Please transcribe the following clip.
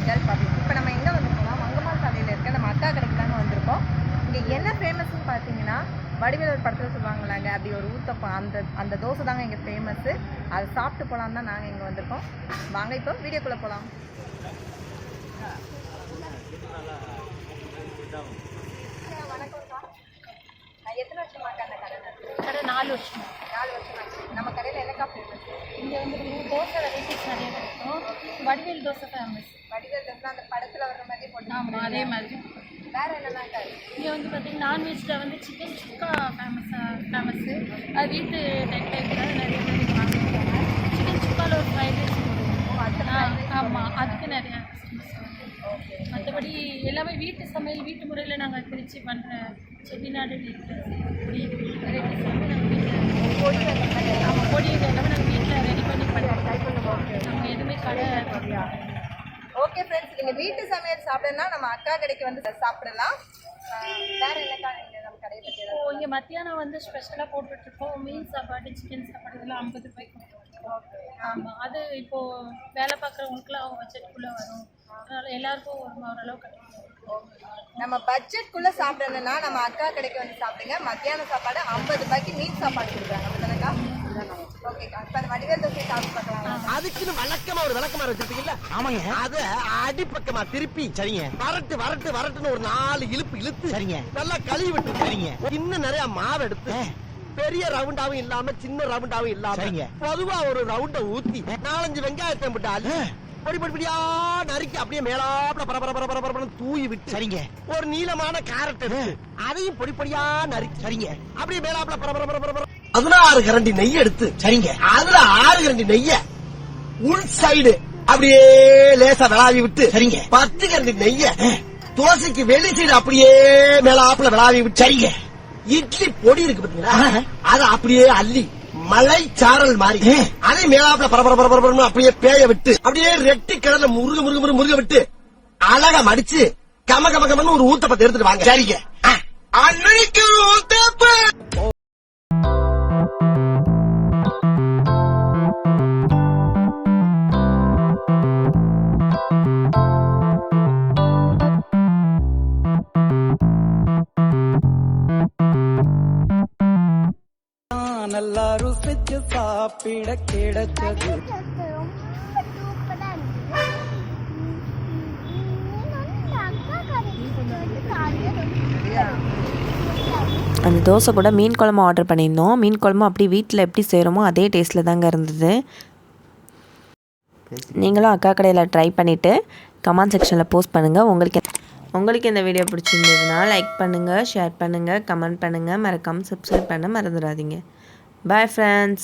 Girl public. இப்போ நம்ம எங்கே வந்திருக்கோம்னா மங்கம்மாள் சாலையில் இருக்க நம்ம அக்கா கடைக்கு தாங்க வந்திருக்கோம். இங்கே என்ன ஃபேமஸ்ன்னு பார்த்தீங்கன்னா வடிவேல் ஒரு படத்தில் சொல்லுவாங்களாங்க, அப்படி ஒரு ஊத்தப்பம், அந்த தோசை தாங்க இங்கே ஃபேமஸ்ஸு. அதை சாப்பிட்டு போகலான்னு தான் நாங்கள் இங்கே வந்திருக்கோம். வாங்க இப்போ வீடியோக்குள்ளே போகலாம். வணக்கம்க்கா. எத்தனை வருஷமாக்கா அந்த கடை? கடை 4 வருஷம். 4 வருஷம் ஆச்சு. நம்ம கடையில் என்னக்கா ஃபேமஸ்? இங்கே வந்து தோசை வெரைட்டிஸ் நிறைய கிடைக்கும். வடிவேல் தோசை ஃபேமஸ். வடிவேல் தோசை அந்த படத்தில் வர்ற மாதிரி போட்டு. ஆமாம், அதே மாதிரி. வேறு என்னென்னாக்கா? இங்கே வந்து பார்த்திங்கன்னா நான்வெஜ்ஜில் வந்து சிக்கன் சுக்கா ஃபேமஸ்ஸு. அது வீட்டு டைப்பில் நிறைய பேர் வாங்கியிருக்காங்க. சிக்கன் சுக்காவில் ஒரு ஃப்ரைட் ரைஸ் போடுவோம். ஆமாம், அதுக்கு நிறைய மற்றபடி எல்லாமே வீட்டு சமையல் வீட்டு முறையில் நாங்கள் திருச்சி பண்ணுற செட்டிநாடு வெரைட்டிஸ் வந்து நாங்கள் வீட்டில் பொடி எல்லாமே நாங்கள் வீட்டில் ரெடி பண்ணி பண்ணுவோம். நம்ம எதுவுமே கடை. ஓகே ஃப்ரெண்ட்ஸ், நீங்கள் வீட்டு சமையல் சாப்பிடணும்னா நம்ம அக்கா கடைக்கு வந்து சாப்பிடலாம். வேறு என்னக்கா நீங்கள் நம்ம கடையை பற்றி? இங்கே மத்தியானம் வந்து ஸ்பெஷலாக போட்டுட்ருக்கோம். மீன் சாப்பாடு, சிக்கன் சாப்பாடு இதெல்லாம் 50 ரூபாய்க்கு கொடுத்துருக்கோம். ஆமாம், அது இப்போது வேலை பார்க்குறவங்களுக்குலாம் பட்ஜெட்டுக்குள்ளே வரும். அதனால் எல்லாருக்கும் ஓரளவு கட்டுவோம். நம்ம பட்ஜெட்குள்ளே சாப்பிடணும்னா நம்ம அக்கா கடைக்கு வந்து சாப்பிடுங்க. மத்தியான சாப்பாடு 50 ரூபாய்க்கு மீன் சாப்பாடு கொடுக்குறாங்க. அப்படிதானக்கா? ஓகேக்கா. இப்போ அந்த வடிவேல் தோசை சாப்பிட்டு பார்க்கலாம். அதுக்குன்னு வழக்கமா ஒரு விளக்கமா வச்சிருக்கீங்கல்ல? ஆமாங்க. அத அடிப்பக்கமா திருப்பி சரிங்க. வரட்டுன்னு ஒரு 4 இழுப்பு இழுத்து சரிங்க. நல்லா கழுவி விட்டு சரிங்க. இன்னும் நிறைய மாவு எடுத்து பெரிய ரவுண்டாவும் இல்லாம சின்ன ரவுண்டாவும் இல்லாம சரிங்க. பொதுவா ஒரு ரவுண்ட ஊத்தி 4-5 வெங்காயத்தை போட்டு பொடியா நறுக்கி அப்படியே மேலாப்ல பரபர தூவி விட்டு சரிங்க. ஒரு நீளமான கேரட் எடுத்து அதையும் பொடியா நறுக்கி சரிங்க. அப்படியே மேலாப்ல பரபர 16 கரண்டி நெய் எடுத்து சரிங்க. அதுல 6 கரண்டி நெய்ய உள் சைடு அப்படியே லேசா விளாவி விட்டு சரிங்க. 10 கரண்டி நெய்ய தோசைக்கு வெளி சைடு அப்படியே மேலாப்ல விளாவி விட்டு சரிங்க. இட்லி பொடி இருக்கு பாத்தீங்களா, அதை அப்படியே அள்ளி மலை சாரல் மாதிரி அதை மேலாப்ல பரபர அப்படியே பேய விட்டு அப்படியே ரெட்டி கிடந்த முருக விட்டு அழகா மடிச்சு கமன்னு ஒரு ஊத்தப்பத்தை எடுத்துட்டு வாங்க சரிங்க. அன்னைக்கு ஊத்தப்ப நல்லா ருசிச்சு சாப்பிட கிடைச்சது. அந்த தோசை கூட மீன் குழம்பு ஆர்டர் பண்ணியிருந்தோம். மீன் குழம்பு அப்படி வீட்டில் எப்படி செய்கிறோமோ அதே டேஸ்ட்டில் தாங்க இருந்தது. நீங்களும் அக்கா கடையில் ட்ரை பண்ணிவிட்டு கமெண்ட் செக்ஷனில் போஸ்ட் பண்ணுங்கள். உங்களுக்கு இந்த வீடியோ பிடிச்சிருந்ததுன்னா லைக் பண்ணுங்கள், ஷேர் பண்ணுங்கள், கமெண்ட் பண்ணுங்கள், மறக்காமல் சப்ஸ்கிரைப் பண்ண மறந்துடாதீங்க. Bye friends.